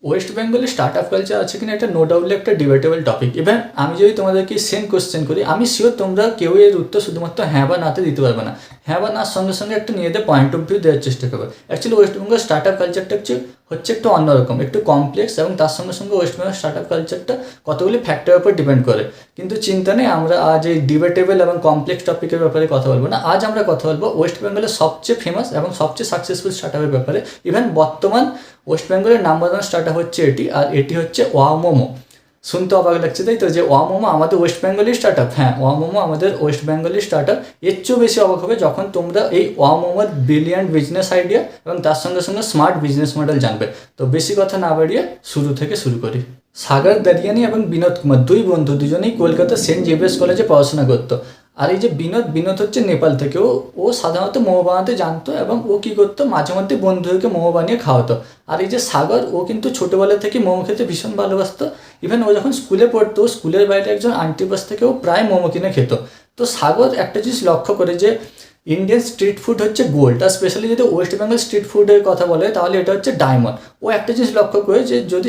West বেঙ্গলে start up culture আছে কিনা এটা নো ডাউটলি একটা ডিবেটেবল টপিক। এবার আমি যদি তোমাদেরকে সেম কোশ্চেন করি, আমি শিওর তোমরা কেউ এর উত্তর শুধুমাত্র হ্যাঁ বা নাতে দিতে পারবে না। হ্যাঁ বা নার সঙ্গে সঙ্গে একটা নিজেদের পয়েন্ট অফ ভিউ দেওয়ার চেষ্টা করবে। Actually West Bengal start up কালচারটা হচ্ছে একটু অন্যরকম, একটু কমপ্লেক্স, এবং তার সঙ্গে সঙ্গে ওয়েস্ট বেঙ্গল স্টার্ট আপ কালচারটা কতগুলি ফ্যাক্টরের উপর ডিপেন্ড করে। কিন্তু চিন্তা নেই, আমরা আজ এই ডিবেটেবল এবং কমপ্লেক্স টপিকের ব্যাপারে কথা বলবো না। আজ আমরা কথা বলবো ওয়েস্ট বেঙ্গলের সবচেয়ে ফেমাস এবং সবচেয়ে সাকসেসফুল স্টার্ট আপের ব্যাপারে। ইভেন বর্তমান ওয়েস্ট বেঙ্গলের নাম্বার ওয়ান স্টার্ট আপ হচ্ছে এটি, আর এটি হচ্ছে ওয়াও মোমো। শুনতে অবাক লাগছে তাই তো, যে ওয়াও মোমো আমাদের ওয়েস্ট বেঙ্গলের স্টার্ট আপ। হ্যাঁ, ওয়াও মোমো আমাদের ওয়েস্ট বেঙ্গলের স্টার্ট আপ। এর চেয়েও বেশি অবাক হবে যখন তোমরা এই ওয়াও মোমোর ব্রিলিয়ান্ট বিজনেস আইডিয়া এবং তার সঙ্গে সঙ্গে স্মার্ট বিজনেস মডেল জানবে। তো বেশি কথা না বাড়িয়ে শুরু থেকে শুরু করি। সাগর দারিয়ানি এবং বিনোদ কুমার দুই বন্ধু, দুজনেই কলকাতা সেন্ট জেভিয়ার্স কলেজে পড়াশোনা করতো। আর এই যে বিনোদ হচ্ছে নেপাল থেকে। ও সাধারণত মোমো বানাতে জানতো, এবং ও কী করতো, মাঝে মধ্যে বন্ধুদেরকে মোমো বানিয়ে খাওয়াতো। আর এই যে সাগর, ও কিন্তু ছোটোবেলা থেকে মোমো খেতে ভীষণ ভালোবাসতো। ইভেন ও যখন স্কুলে পড়তো, স্কুলের বাইরে একজন আন্টির পাশ থেকে ও প্রায় মোমো কিনে খেত। তো সাগর একটা জিনিস লক্ষ্য করে যে ইন্ডিয়ান স্ট্রিট ফুড হচ্ছে গোল্ড, আর স্পেশালি যদি ওয়েস্ট বেঙ্গল স্ট্রিট ফুডের কথা বলে তাহলে এটা হচ্ছে ডায়মন্ড। ও একটা জিনিস লক্ষ্য করে যে যদি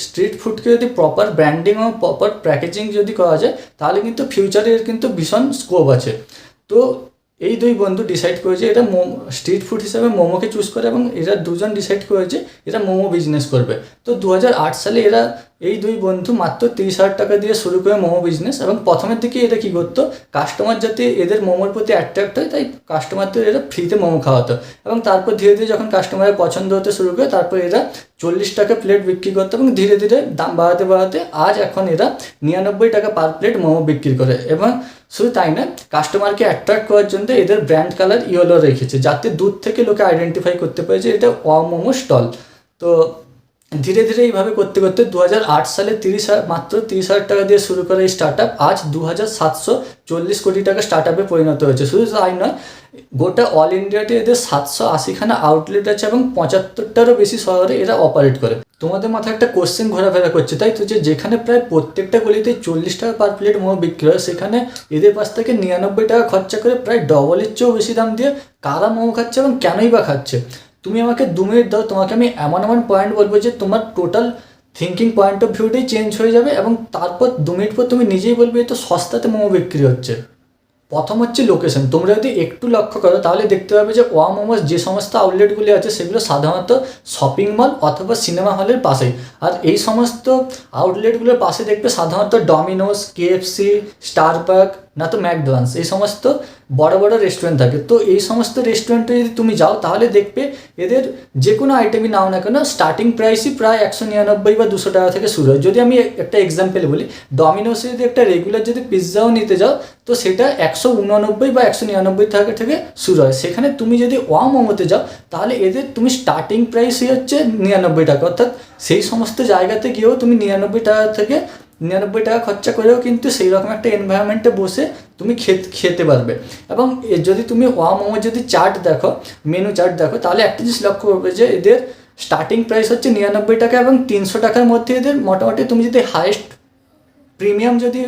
স্ট্রিট ফুডকে যদি প্রপার ব্র্যান্ডিং এবং প্রপার প্যাকেজিং যদি করা যায়, তাহলে কিন্তু ফিউচারে এর কিন্তু ভীষণ স্কোপ আছে। তো এই দুই বন্ধু ডিসাইড করেছে এটা স্ট্রিট ফুড হিসেবে মোমোকে চুজ করে, এবং এরা দুজন ডিসাইড করেছে এরা মোমো বিজনেস করবে। তো 2008 সালে এরা এই দুই বন্ধু মাত্র 30,000 টাকা দিয়ে শুরু করে মোমো বিজনেস। এবং প্রথমের দিকে এরা কী করতো, কাস্টমার যাতে এদের মোমোর প্রতি অ্যাট্রাক্ট হয় তাই কাস্টমারদের এরা ফ্রিতে মোমো খাওয়াতো। এবং তারপর ধীরে ধীরে যখন কাস্টমারের পছন্দ হতে শুরু করে, তারপর এরা 40 টাকা প্লেট বিক্রি করতো, এবং ধীরে ধীরে দাম বাড়াতে বাড়াতে আজ এখন এরা 99 টাকা পার প্লেট মোমো বিক্রি করে। এবং শুধু তাই না, কাস্টমারকে অ্যাট্রাক্ট করার জন্য এদের ব্র্যান্ড কালার ইয়েলো রেখেছে, যাতে দূর থেকে লোকে আইডেন্টিফাই করতে পারে যে এটা ওয়াও মোমো স্টল। তো ধীরে ধীরে এইভাবে করতে করতে 2008 সালে মাত্র 30,000 টাকা দিয়ে শুরু করা এই স্টার্ট আপ আজ 2,740 কোটি টাকা স্টার্ট আপে পরিণত হয়েছে। শুধু তাই নয়, গোটা অল ইন্ডিয়াতে এদের 780খানা আউটলেট আছে, এবং 75টারও বেশি শহরে এরা অপারেট করে। তোমাদের মাথায় একটা কোশ্চেন ঘোরাফেরা করছে তাই তো, যে যেখানে প্রায় প্রত্যেকটা গলিতে 40 টাকা পার প্লেট মোমো বিক্রি হয়, সেখানে এদের পাশ থেকে 99 টাকা খরচা করে প্রায় ডবলের চেয়েও বেশি দাম দিয়ে কারা মোমো খাচ্ছে এবং কেনই বা খাচ্ছে। তুমি আমাকে 2 মিনিট দাও, তোমাকে আমি এমন এমন পয়েন্ট বলবো যে তোমার টোটাল থিঙ্কিং পয়েন্ট অফ ভিউটাই চেঞ্জ হয়ে যাবে, এবং তারপর 2 মিনিট পর তুমি নিজেই বলবে তো সস্তাতে মোমো বিক্রি হচ্ছে। প্রথম হচ্ছে লোকেশন। তোমরা যদি একটু লক্ষ্য করো তাহলে দেখতে পাবে যে ওয়াও মোমোস যে সমস্ত আউটলেটগুলি আছে সেগুলো সাধারণত শপিং মল অথবা সিনেমা হলের পাশেই। আর এই সমস্ত আউটলেটগুলোর পাশে দেখবে সাধারণত ডমিনোস, কেএফসি, স্টারবাক, না তো ম্যাকডোনাল্ডস, এই সমস্ত বড় বড় রেস্টুরেন্ট থাকে। তো এই সমস্ত রেস্টুরেন্টে যদি তুমি যাও তাহলে দেখবে এদের যে কোনো আইটেমই নাও না কেন, স্টার্টিং প্রাইসই প্রায় 199 বা 200 টাকা থেকে শুরু হয়। যদি আমি একটা এক্সাম্পল বলি, ডমিনোসে যদি একটা রেগুলার যদি পিৎজাও নিতে যাও, তো সেটা 189 বা 199 টাকা থেকে শুরু হয়। সেখানে তুমি যদি ওয়াও মোমোতে যাও তাহলে এদের তুমি স্টার্টিং প্রাইসই হচ্ছে 99 টাকা। অর্থাৎ সেই সমস্ত জায়গাতে গিয়েও তুমি 99 টাকা থেকে 99 টাকা খরচা করেও কিন্তু সেই রকম একটা এনভায়রনমেন্টে বসে তুমি খেতে পারবে। এবং যদি তুমি ওয়াও মোমোর যদি চার্ট দেখো, মেনু চার্ট দেখো, তাহলে একটা জিনিস লক্ষ্য করবে যে এদের স্টার্টিং প্রাইস হচ্ছে 99 টাকা, এবং 300 টাকার মধ্যে এদের মোটামুটি তুমি যদি হাইয়েস্ট প্রিমিয়াম যদি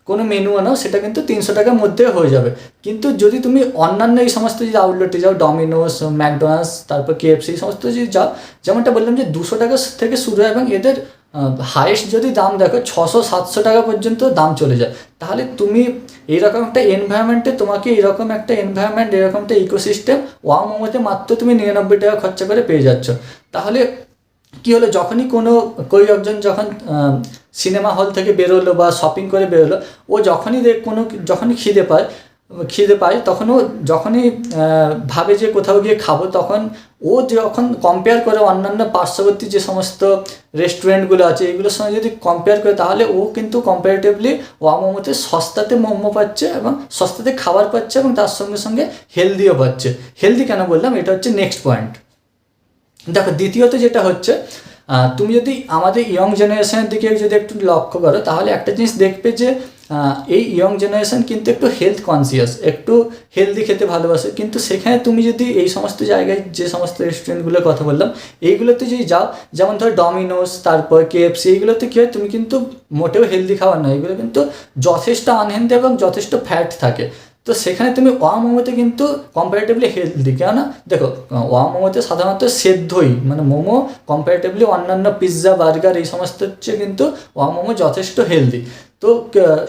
কোনো মেনু আনাও সেটা কিন্তু 300 টাকার মধ্যে হয়ে যাবে। কিন্তু যদি তুমি অন্যান্য এই সমস্ত যদি আউটলেটে যাও, ডমিনোস, ম্যাকডোনাল্ডস, তারপর কেএফসি, এই সমস্ত যদি যাও, যেমনটা বললাম যে 200 টাকা থেকে শুরু হয়, এবং এদের হাইয়েস্ট যদি দাম দেখো 600-700 টাকা পর্যন্ত দাম চলে যায়। তাহলে তুমি এইরকম একটা এনভায়রনমেন্টে, তোমাকে এরকম একটা এনভায়রনমেন্ট, এরকম একটা ইকোসিস্টেম ওয়াও মোমোতে মাত্র তুমি 99 টাকা খরচা করে পেয়ে যাচ্ছ। তাহলে কী হলো, যখনই কেউ একজন যখন সিনেমা হল থেকে বেরোলো বা শপিং করে বেরোলো, ও যখনই খিদে পায় তখন ও যখনই ভাবে যে কোথাও গিয়ে খাবো, তখন ও যখন কম্পেয়ার করে অন্যান্য পার্শ্ববর্তী যে সমস্ত রেস্টুরেন্টগুলো আছে এগুলোর সঙ্গে যদি কম্পেয়ার করে, তাহলে ও কিন্তু কম্পারেটিভলি ওয়াও মোমোতে সস্তাতে মোমো পাচ্ছে এবং সস্তাতে খাবার পাচ্ছে, এবং তার সঙ্গে সঙ্গে হেলদিও পাচ্ছে। হেলদি কেন বললাম, এটা হচ্ছে নেক্সট পয়েন্ট। দেখো, দ্বিতীয়ত যেটা হচ্ছে, তুমি যদি আমাদের ইয়ং জেনারেশনের দিকে যদি একটু লক্ষ্য করো, তাহলে একটা জিনিস দেখবে যে এই ইয়ং জেনারেশন কিন্তু একটু হেলথ কনসিয়াস, একটু হেলদি খেতে ভালোবাসে। কিন্তু সেখানে তুমি যদি এই সমস্ত জায়গায় যে সমস্ত রেস্টুরেন্টগুলোর কথা বললাম এইগুলোতে যদি যাও, যেমন ধরো ডমিনোস, তারপর কেএফসি, এইগুলোতে কী হয়, তুমি কিন্তু মোটেও হেলদি খাবার নয়, এগুলো কিন্তু যথেষ্ট আনহেলদি এবং যথেষ্ট ফ্যাট থাকে। তো সেখানে তুমি ওয়া মোমোতে কিন্তু কম্পারেটিভলি হেলদি, কেননা দেখো ওয়া মোমোতে সাধারণত সেদ্ধই, মানে মোমো কম্পারেটিভলি অন্যান্য পিৎজা বার্গার এই সমস্ত হচ্ছে কিন্তু ওয়া মোমো যথেষ্ট হেলদি। তো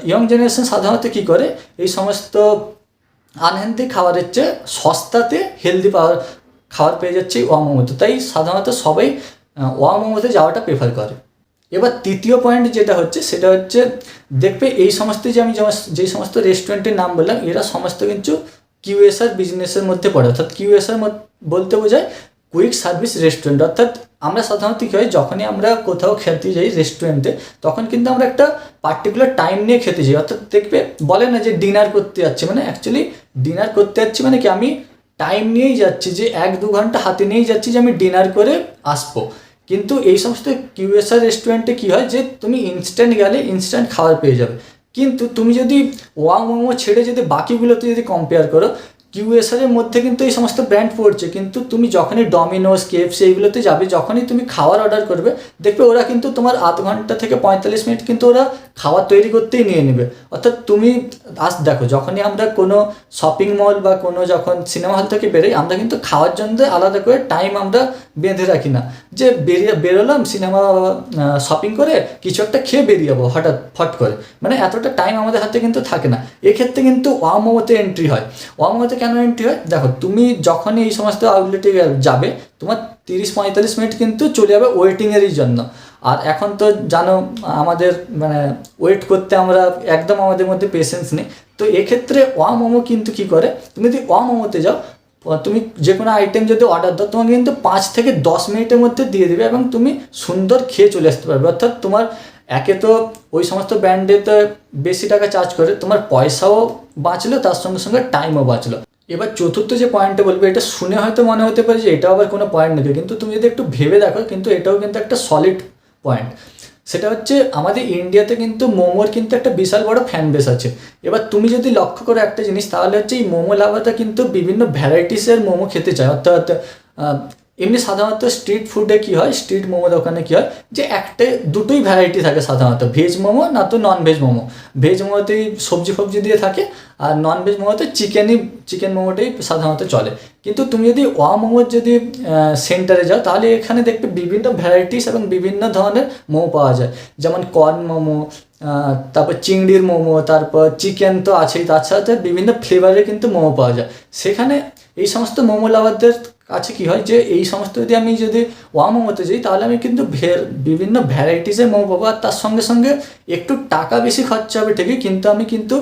ইয়ং জেনারেশন সাধারণত কী করে, এই সমস্ত আনহেলদি খাবারের চেয়ে সস্তাতে হেলদি খাবার পেয়ে যাচ্ছে ওয়া মোমোতে, তাই সাধারণত সবাই ওয়া মোমোতে যাওয়াটা প্রেফার করে। এবার তৃতীয় পয়েন্ট যেটা হচ্ছে সেটা হচ্ছে, দেখবে এই সমস্ত যে আমি যেই সমস্ত রেস্টুরেন্টের নাম বললাম এরা সমস্ত কিন্তু কিউএসআর বিজনেসের মধ্যে পড়ে। অর্থাৎ কিউএসআর বলতে বোঝায় কুইক সার্ভিস রেস্টুরেন্ট। অর্থাৎ আমরা সাধারণত কী হয়, যখনই আমরা কোথাও খেতে যাই রেস্টুরেন্টে, তখন কিন্তু আমরা একটা পার্টিকুলার টাইম নিয়ে খেতে যাই। অর্থাৎ দেখবে বলে না যে ডিনার করতে যাচ্ছি, মানে অ্যাকচুয়ালি ডিনার করতে যাচ্ছি মানে কি, আমি টাইম নিয়েই যাচ্ছি, যে 1-2 ঘন্টা হাতে নিয়েই যাচ্ছি যে আমি ডিনার করে আসবো। কিন্তু এই সমস্ত কিউএসআর রেস্টুরেন্টে কী হয়, যে তুমি ইনস্ট্যান্ট গেলে ইনস্ট্যান্ট খাবার পেয়ে যাবে। কিন্তু তুমি যদি ওয়া মোমো ছেড়ে যদি বাকিগুলোতে যদি কম্পেয়ার করো, কিউএসআরের মধ্যে কিন্তু এই সমস্ত ব্র্যান্ড পড়ছে, কিন্তু তুমি যখনই ডমিনোস, কেএফসি এইগুলোতে যাবে, যখনই তুমি খাবার অর্ডার করবে, দেখবে ওরা কিন্তু তোমার আধ ঘন্টা থেকে 45 মিনিট কিন্তু ওরা খাবার তৈরি করতেই নিয়ে নেবে। অর্থাৎ তুমি দেখো, যখনই আমরা কোনো শপিং মল বা কোনো যখন সিনেমা হল থেকে বেরোই, আমরা কিন্তু খাওয়ার জন্য আলাদা করে টাইম আমরা বেঁধে রাখি না, যে বেরোলাম সিনেমা শপিং করে কিছু একটা খেয়ে বেরিয়ে যাবো ফট করে, মানে এতটা টাইম আমাদের হাতে কিন্তু থাকে না। এক্ষেত্রে কিন্তু ওয়া মোমোতে এন্ট্রি হয়। ওয়া মোমোতে কেন এন্ট্রি হয়, দেখো তুমি যখনই এই সমস্ত আউটলেটে যাবে, তোমার 30-45 মিনিট কিন্তু চলে যাবে ওয়েটিংয়েরই জন্য। আর এখন তো জানো আমাদের মানে ওয়েট করতে আমরা একদম, আমাদের মধ্যে পেশেন্স নেই। তো এক্ষেত্রে ওয়া মোমো কিন্তু কী করে, তুমি যদি ওয়া মোমোতে যাও, তুমি যে কোনো আইটেম যদি অর্ডার দাও, তোমাকে কিন্তু 5 থেকে 10 মিনিটের মধ্যে দিয়ে দেবে এবং তুমি সুন্দর খেয়ে চলে আসতে পারবে। অর্থাৎ তোমার একে তো ওই সমস্ত ব্র্যান্ডেতে বেশি টাকা চার্জ করে, তোমার পয়সাও বাঁচলো, তার সঙ্গে সঙ্গে টাইমও বাঁচলো। এবার চতুর্থ যে পয়েন্টটা বলবে, এটা শুনে হয়তো মনে হতে পারে যে এটা আবার কোনো পয়েন্ট নেই, কিন্তু তুমি যদি একটু ভেবে দেখো, কিন্তু এটাও কিন্তু একটা সলিড পয়েন্ট। সেটা হচ্ছে আমাদের ইন্ডিয়াতে কিন্তু মোমোর কিন্তু একটা বিশাল বড় ফ্যান বেস আছে। এবার তুমি যদি লক্ষ্য করো একটা জিনিস, তাহলে হচ্ছে এই মোমো লাভাররা কিন্তু বিভিন্ন ভ্যারাইটিসের মোমো খেতে চায়। অর্থাৎ এমনি সাধারণত স্ট্রিট ফুডে কী হয়, স্ট্রিট মোমো দোকানে কী হয়, যে দুটোই ভ্যারাইটি থাকে সাধারণত, ভেজ মোমো না তো নন ভেজ মোমো। ভেজ মোমোতেই সবজি দিয়ে থাকে, আর নন ভেজ মোমোতে চিকেন মোমোটাই সাধারণত চলে। কিন্তু তুমি যদি ওয়া মোমোর যদি সেন্টারে যাও, তাহলে এখানে দেখবে বিভিন্ন ভ্যারাইটিস এবং বিভিন্ন ধরনের মোমো পাওয়া যায়, যেমন কর্ন মোমো, তারপর চিংড়ির মোমো, তারপর চিকেন তো আছেই, তার সাথে বিভিন্ন ফ্লেভারের কিন্তু মোমো পাওয়া যায়। সেখানে এই সমস্ত মোমো লাভারদের কাছে কী হয়, যে এই সমস্ত আমি যদি ওয়া মোমোতে যাই, তাহলে আমি কিন্তু বিভিন্ন ভ্যারাইটিসের মোমো পাবো, আর তার সঙ্গে সঙ্গে একটু টাকা বেশি খরচা হবে ঠিকই, কিন্তু আমি কিন্তু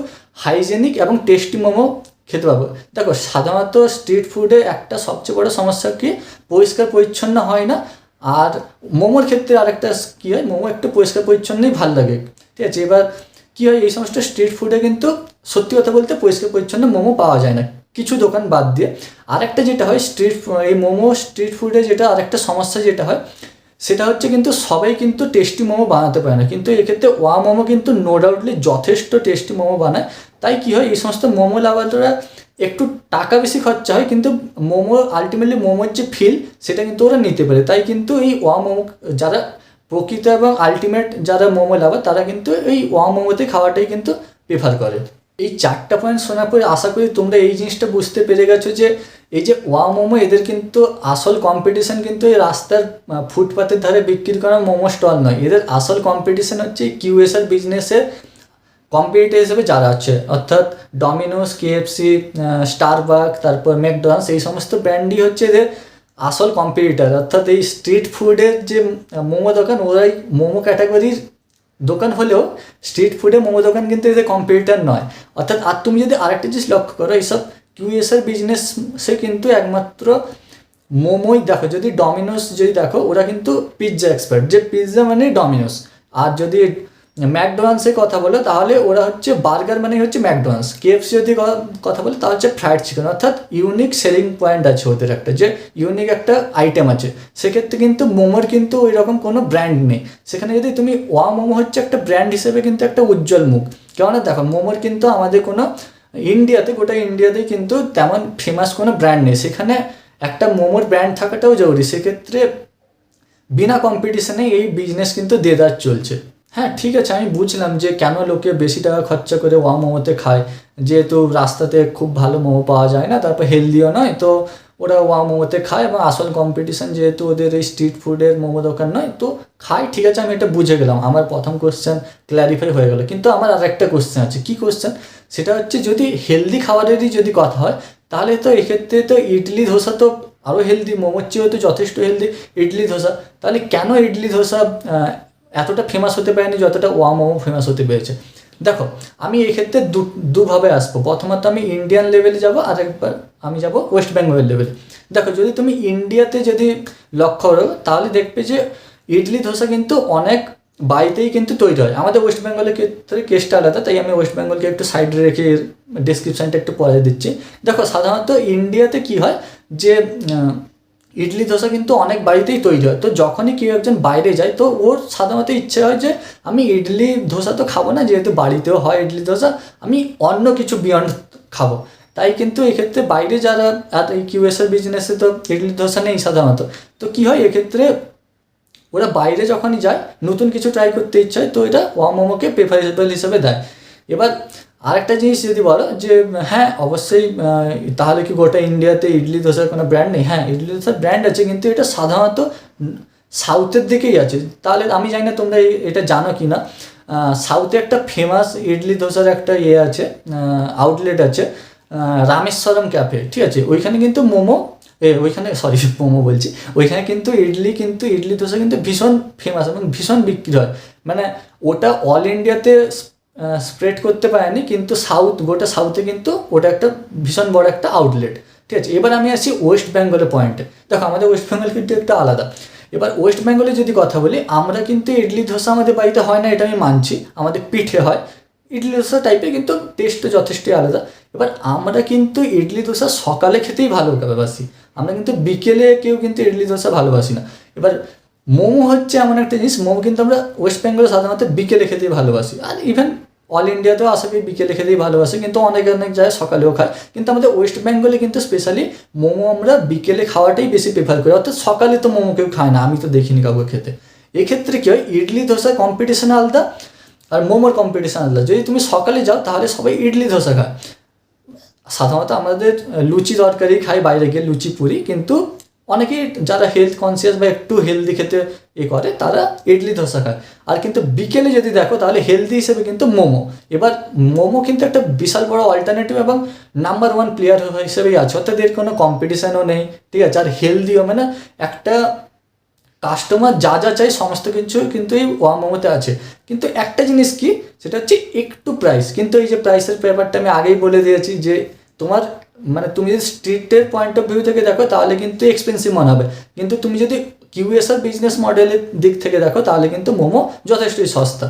হাইজেনিক এবং টেস্টি মোমো খেতে পাবো। দেখো সাধারণত স্ট্রিট ফুডে একটা সবচেয়ে বড় সমস্যা কি, পরিষ্কার পরিচ্ছন্ন হয় না। আর মোমোর ক্ষেত্রে আরেকটা কী হয়, মোমো একটু পরিষ্কার পরিচ্ছন্নই ভালো লাগে, ঠিক আছে। এবার কী হয়, এই সমস্ত স্ট্রিট ফুডে কিন্তু সত্যি কথা বলতে পরিষ্কার পরিচ্ছন্ন মোমো পাওয়া যায় না, কিছু দোকান বাদ দিয়ে। আরেকটা যেটা হয় এই মোমো স্ট্রিট ফুডে যেটা আরেকটা সমস্যা যেটা হয়, সেটা হচ্ছে কিন্তু সবাই কিন্তু টেস্টি মোমো বানাতে পারে না, কিন্তু এক্ষেত্রে ওয়া মোমো কিন্তু নো ডাউটলি যথেষ্ট টেস্টি মোমো বানায়। তাই কী হয়, এই সমস্ত মোমো লাভাররা একটু টাকা বেশি খরচা হয়, কিন্তু আলটিমেটলি মোমোর যে ফিল সেটা কিন্তু ওরা নিতে পারে। তাই কিন্তু এই ওয়া মোমো যারা প্রকৃত এবং আলটিমেট যারা মোমো লাভার, তারা কিন্তু এই ওয়া মোমোতে খাওয়াটাই কিন্তু প্রেফার করে। এই 4টা পয়েন্ট শোনার পরে আশা করি তোমরা এই জিনিসটা বুঝতে পেরে গেছো, যে এই যে ওয়া মোমো, এদের কিন্তু আসল কম্পিটিশন কিন্তু এই রাস্তার ফুটপাতের ধারে বিক্রি করা মোমো স্টল নয়, এদের আসল কম্পিটিশন হচ্ছে কিউএসআর বিজনেসের কম্পিটিটর হিসেবে যারা আছে, অর্থাৎ ডমিনোস, কেএফসি, স্টারবাকস, তারপর ম্যাকডোনাল্ডস, এই সমস্ত ব্র্যান্ডই হচ্ছে এদের আসল কম্পিটিটর। অর্থাৎ এই স্ট্রিট ফুডের যে মোমো দোকান, ওরাই মোমো ক্যাটাগরির দোকান হলেও স্ট্রিট ফুডে মোমো দোকান কিন্তু এদের কম্পিটিটর নয়। অর্থাৎ আর তুমি যদি আরেকটা জিনিস লক্ষ্য করো, এইসব কিউএসআর বিজনেসে কিন্তু একমাত্র মোমোই দেখো, যদি ডমিনোস যদি দেখো, ওরা কিন্তু পিৎজা এক্সপার্ট, যে পিৎজা মানে ডমিনোস। আর যদি ম্যাকডোনাল্ডসের কথা বলো, তাহলে ওরা হচ্ছে বার্গার মানে হচ্ছে ম্যাকডোনাল্ডস। কেএফসি যদি কথা বলে, তাহলে হচ্ছে ফ্রাইড চিকেন। অর্থাৎ ইউনিক সেলিং পয়েন্ট আছে ওদের, একটা যে ইউনিক একটা আইটেম আছে। সেক্ষেত্রে কিন্তু মোমোর কিন্তু ওই রকম কোনো ব্র্যান্ড নেই। সেখানে যদি তুমি ওয়া মোমো হচ্ছে একটা ব্র্যান্ড হিসেবে কিন্তু একটা উজ্জ্বল মুখ। কেননা দেখো, মোমোর কিন্তু আমাদের কোনো গোটা ইন্ডিয়াতেই কিন্তু তেমন ফেমাস কোনো ব্র্যান্ড নেই। সেখানে একটা মোমোর ব্র্যান্ড থাকাটাও জরুরি। সেক্ষেত্রে বিনা কম্পিটিশনে এই বিজনেস কিন্তু দেদার চলছে। হ্যাঁ ঠিক আছে, আমি বুঝলাম যে কেন লোকে বেশি টাকা খরচা করে ওয়া মোমোতে খায়, যেহেতু রাস্তাতে খুব ভালো মোমো পাওয়া যায় না, তারপর হেলদিও নয়, তো ওরা ওয়া মোমোতে খায়, এবং আসল কম্পিটিশন যেহেতু ওদের এই স্ট্রিট ফুডের মোমো দোকান নয়, তো খায়। ঠিক আছে, আমি এটা বুঝে গেলাম, আমার প্রথম কোশ্চেন ক্ল্যারিফাই হয়ে গেল। কিন্তু আমার আর একটা কোশ্চেন আছে। কী কোশ্চেন? সেটা হচ্ছে, যদি হেলদি খাবারেরই যদি কথা হয়, তাহলে তো এক্ষেত্রে তো ইডলি ধোসা তো আরও হেলদি, মোমোর চেয়েও তো যথেষ্ট হেলদি ইডলি ধোসা। তাহলে কেন ইডলি ধোসা এতটা ফেমাস হতে পারেনি যতটা ওয়া মোমো ফেমাস হতে পেরেছে? দেখো, আমি এক্ষেত্রে দুভাবে আসবো। প্রথমত আমি ইন্ডিয়ান লেভেলে যাব, আর একবার আমি যাব ওয়েস্ট বেঙ্গলের লেভেলে। দেখো, যদি তুমি ইন্ডিয়াতে যদি লক্ষ্য করো, তাহলে দেখবে যে ইডলি ধোসা কিন্তু অনেক বাড়িতেই কিন্তু তৈরি হয়। আমাদের ওয়েস্ট বেঙ্গলের ক্ষেত্রে কেসটা আলাদা, তাই আমি ওয়েস্ট বেঙ্গলকে একটু সাইডে রেখে ডেসক্রিপশানটা একটু পরে দিচ্ছি। দেখো, সাধারণত ইন্ডিয়াতে কি হয় যে ইডলি ধোসা কিন্তু অনেক বাড়িতেই তৈরি হয়। তো যখনই কেউ একজন বাইরে যায়, তো ওর সাধারণত ইচ্ছে হয় যে আমি ইডলি ধোসা তো খাবো না, যেহেতু বাড়িতেও হয় ইডলি ধোসা, আমি অন্য কিছু বিয়ন্ড খাবো। তাই কিন্তু এক্ষেত্রে বাইরে যারা এই কিউএসএর বিজনেসে তো ইডলি ধোসা নেই সাধারণত, তো কী হয় এক্ষেত্রে ওরা বাইরে যখনই যায়, নতুন কিছু ট্রাই করতে ইচ্ছে হয়, তো এটা ওয়া মোমোকে প্রেফারেবল হিসেবে দেয়। এবার আরেকটা জিনিস যদি বলো যে হ্যাঁ অবশ্যই, তাহলে কি গোটা ইন্ডিয়াতে ইডলি ধোসার কোনো ব্র্যান্ড নেই? হ্যাঁ, ইডলি ধোসার ব্র্যান্ড আছে, কিন্তু এটা সাধারণত সাউথের দিকেই আছে। তাহলে আমি জানি না তোমরা এটা জানো কি না, সাউথে একটা ফেমাস ইডলি ধোসার একটা আছে, আউটলেট আছে, রামেশ্বরম ক্যাফে, ঠিক আছে? ওইখানে কিন্তু ওইখানে মোমো বলছি, ওইখানে কিন্তু ইডলি ধোসা কিন্তু ভীষণ ফেমাস এবং ভীষণ বিক্রি হয়। মানে ওটা অল ইন্ডিয়াতে স্প্রেড করতে পারেনি, কিন্তু গোটা সাউথে কিন্তু ওটা একটা ভীষণ বড় একটা আউটলেট, ঠিক আছে? এবার আমি আসি ওয়েস্ট বেঙ্গলের পয়েন্টে। দেখো, আমাদের ওয়েস্ট বেঙ্গল কিন্তু একটু আলাদা। এবার ওয়েস্ট বেঙ্গলে যদি কথা বলি, আমরা কিন্তু ইডলি ধোসা আমাদের বাড়িতে হয় না, এটা আমি মানছি, আমাদের পিঠে হয় ইডলি ধোসা টাইপের, কিন্তু টেস্টও যথেষ্টই আলাদা। এবার আমরা কিন্তু ইডলি ধোসা সকালে খেতেই ভালোবাসি, আমরা কিন্তু বিকেলে কেউ কিন্তু ইডলি ধোসা ভালোবাসি না। এবার মোমো হচ্ছে এমন একটা জিনিস, মোমো কিন্তু আমরা ওয়েস্ট বেঙ্গলে সাধারণত বিকেলে খেতেই ভালোবাসি, আর ইভেন অল ইন্ডিয়াতেও আশা করি বিকেলে খেতেই ভালোবাসে, কিন্তু অনেক জায়গায় সকালেও খায়। কিন্তু আমাদের ওয়েস্ট বেঙ্গলে কিন্তু স্পেশালি মোমো আমরা বিকেলে খাওয়াটাই বেশি প্রেফার করি, অর্থাৎ সকালে তো মোমো কেউ খায় না, আমি তো দেখিনি কাউকে খেতে। এক্ষেত্রে কী হয়, ইডলি ধোসার কম্পিটিশন আলাদা আর মোমোর কম্পিটিশন আলাদা। যদি তুমি সকালে যাও, তাহলে সবাই ইডলি ধোসা খায়। সাধারণত আমাদের লুচি তরকারি খাই বাইরে গিয়ে, লুচি পুরি, কিন্তু অনেকেই যারা হেলথ কনসিয়াস বা একটু হেলদি খেতে করে, তারা ইডলি ধোসা খায়। আর কিন্তু বিকেলে যদি দেখো, তাহলে হেলদি হিসেবে কিন্তু মোমো। এবার মোমো কিন্তু একটা বিশাল বড় অল্টারনেটিভ এবং নাম্বার 1 প্লেয়ার হিসেবেই আছে, অর্থাৎ এর কোনো কম্পিটিশানও নেই, ঠিক আছে? আর হেলদিও, মানে একটা কাস্টমার যা যা চাই সমস্ত কিছু কিন্তু এই ওয়া মোমোতে আছে। কিন্তু একটা জিনিস কি, সেটা হচ্ছে একটু প্রাইস। কিন্তু এই যে প্রাইসের ব্যাপারটা আমি আগেই বলে দিয়েছি যে তোমার মানে তুমি যদি স্ট্রিটের পয়েন্ট অফ ভিউ থেকে দেখো, তাহলে কিন্তু এক্সপেন্সিভ মনে হবে, কিন্তু তুমি যদি কিউএসআর বিজনেস মডেলের দিক থেকে দেখো, তাহলে কিন্তু মোমো যথেষ্টই সস্তা।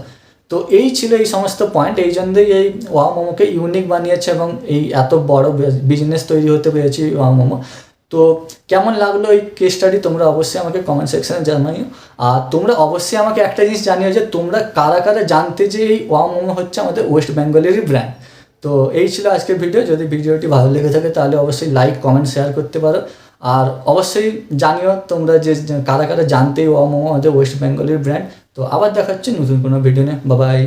তো এই ছিল এই সমস্ত পয়েন্ট, এই জন্যই এই ওয়া মোমোকে ইউনিক বানিয়েছে এবং এই এত বড় বিজনেস তৈরি হতে পেরেছে ওয়া মোমো। তো কেমন লাগলো এই কেস স্টাডি, তোমরা অবশ্যই আমাকে কমেন্ট সেকশানে জানাইও। আর তোমরা অবশ্যই আমাকে একটা জিনিস জানিও যে তোমরা কারা কারা জানতে যে এই ওয়া মোমো হচ্ছে আমাদের ওয়েস্ট বেঙ্গলেরই ব্র্যান্ড। তো এই ছিল আজকের ভিডিও। যদি ভিডিওটি ভালো লেগে থাকে, তাহলে অবশ্যই লাইক কমেন্ট শেয়ার করতে পারো। আর অবশ্যই জানিও তোমরা যে কারা কারা জানতে ওয়া মোমো আমাদের ওয়েস্ট বেঙ্গলের ব্র্যান্ড। তো আবার দেখা হচ্ছে নতুন কোনো ভিডিও নিয়ে। Bye bye.